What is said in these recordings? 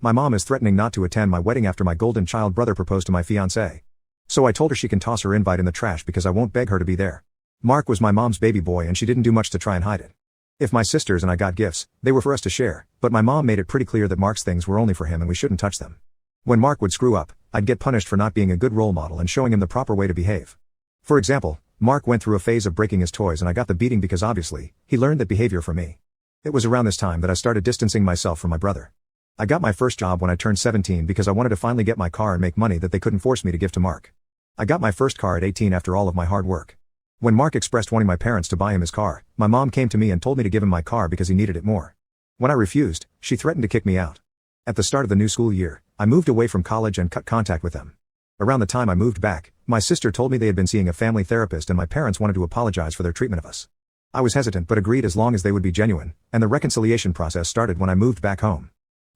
My mom is threatening not to attend my wedding after my golden child brother proposed to my fiancée. So I told her she can toss her invite in the trash because I won't beg her to be there. Mark was my mom's baby boy and she didn't do much to try and hide it. If my sisters and I got gifts, they were for us to share, but my mom made it pretty clear that Mark's things were only for him and we shouldn't touch them. When Mark would screw up, I'd get punished for not being a good role model and showing him the proper way to behave. For example, Mark went through a phase of breaking his toys and I got the beating because obviously, he learned that behavior from me. It was around this time that I started distancing myself from my brother. I got my first job when I turned 17 because I wanted to finally get my car and make money that they couldn't force me to give to Mark. I got my first car at 18 after all of my hard work. When Mark expressed wanting my parents to buy him his car, my mom came to me and told me to give him my car because he needed it more. When I refused, she threatened to kick me out. At the start of the new school year, I moved away from college and cut contact with them. Around the time I moved back, my sister told me they had been seeing a family therapist and my parents wanted to apologize for their treatment of us. I was hesitant but agreed as long as they would be genuine, and the reconciliation process started when I moved back home.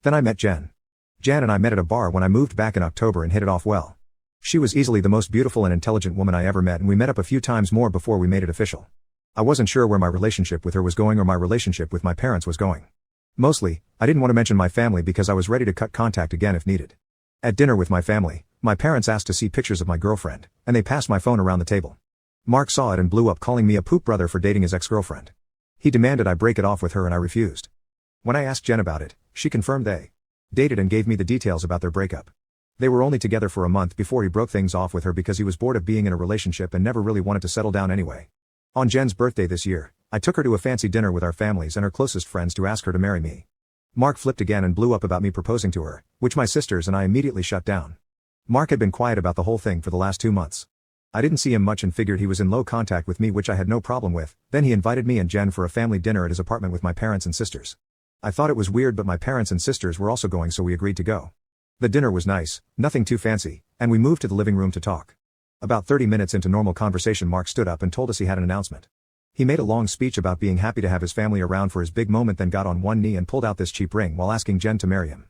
Then I met Jen. Jen and I met at a bar when I moved back in October and hit it off well. She was easily the most beautiful and intelligent woman I ever met and we met up a few times more before we made it official. I wasn't sure where my relationship with her was going or my relationship with my parents was going. Mostly, I didn't want to mention my family because I was ready to cut contact again if needed. At dinner with my family, my parents asked to see pictures of my girlfriend, and they passed my phone around the table. Mark saw it and blew up calling me a poop brother for dating his ex-girlfriend. He demanded I break it off with her and I refused. When I asked Jen about it, she confirmed they dated and gave me the details about their breakup. They were only together for a month before he broke things off with her because he was bored of being in a relationship and never really wanted to settle down anyway. On Jen's birthday this year, I took her to a fancy dinner with our families and her closest friends to ask her to marry me. Mark flipped again and blew up about me proposing to her, which my sisters and I immediately shut down. Mark had been quiet about the whole thing for the last 2 months. I didn't see him much and figured he was in low contact with me, which I had no problem with. Then he invited me and Jen for a family dinner at his apartment with my parents and sisters. I thought it was weird but my parents and sisters were also going so we agreed to go. The dinner was nice, nothing too fancy, and we moved to the living room to talk. About 30 minutes into normal conversation Mark stood up and told us he had an announcement. He made a long speech about being happy to have his family around for his big moment, then got on one knee and pulled out this cheap ring while asking Jen to marry him.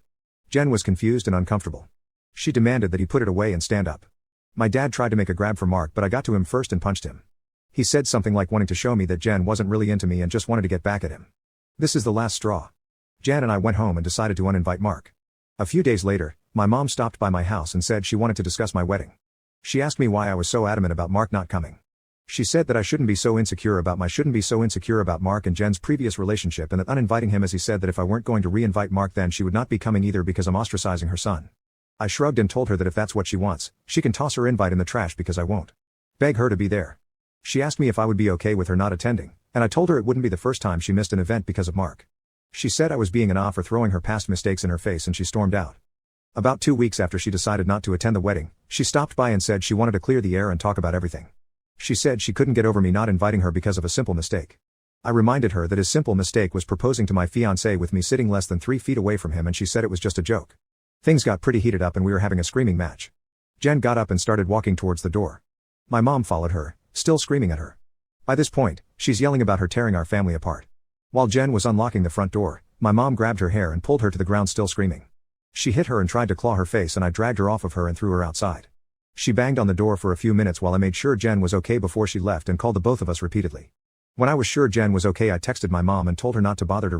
Jen was confused and uncomfortable. She demanded that he put it away and stand up. My dad tried to make a grab for Mark but I got to him first and punched him. He said something like wanting to show me that Jen wasn't really into me and just wanted to get back at him. This is the last straw. Jen and I went home and decided to uninvite Mark. A few days later, my mom stopped by my house and said she wanted to discuss my wedding. She asked me why I was so adamant about Mark not coming. She said that I shouldn't be so insecure about Mark and Jen's previous relationship and that uninviting him, as he said that if I weren't going to re-invite Mark then she would not be coming either because I'm ostracizing her son. I shrugged and told her that if that's what she wants, she can toss her invite in the trash because I won't beg her to be there. She asked me if I would be okay with her not attending, and I told her it wouldn't be the first time she missed an event because of Mark. She said I was being an for throwing her past mistakes in her face and she stormed out. About 2 weeks after she decided not to attend the wedding, she stopped by and said she wanted to clear the air and talk about everything. She said she couldn't get over me not inviting her because of a simple mistake. I reminded her that his simple mistake was proposing to my fiancé with me sitting less than 3 feet away from him, and she said it was just a joke. Things got pretty heated up and we were having a screaming match. Jen got up and started walking towards the door. My mom followed her, still screaming at her. By this point, she's yelling about her tearing our family apart. While Jen was unlocking the front door, my mom grabbed her hair and pulled her to the ground still screaming. She hit her and tried to claw her face and I dragged her off of her and threw her outside. She banged on the door for a few minutes while I made sure Jen was okay before she left and called the both of us repeatedly. When I was sure Jen was okay I texted my mom and told her not to bother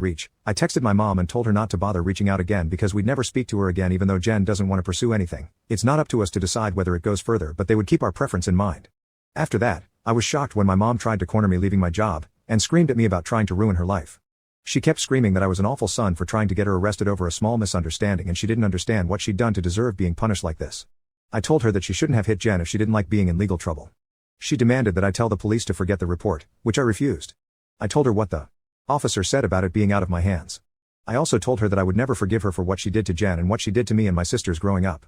reaching out again because we'd never speak to her again even though Jen doesn't want to pursue anything. It's not up to us to decide whether it goes further but they would keep our preference in mind. After that, I was shocked when my mom tried to corner me leaving my job, and screamed at me about trying to ruin her life. She kept screaming that I was an awful son for trying to get her arrested over a small misunderstanding and she didn't understand what she'd done to deserve being punished like this. I told her that she shouldn't have hit Jen if she didn't like being in legal trouble. She demanded that I tell the police to forget the report, which I refused. I told her what the officer said about it being out of my hands. I also told her that I would never forgive her for what she did to Jen and what she did to me and my sisters growing up.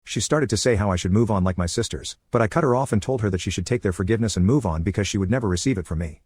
She started to say how I should move on like my sisters, but I cut her off and told her that she should take their forgiveness and move on because she would never receive it from me.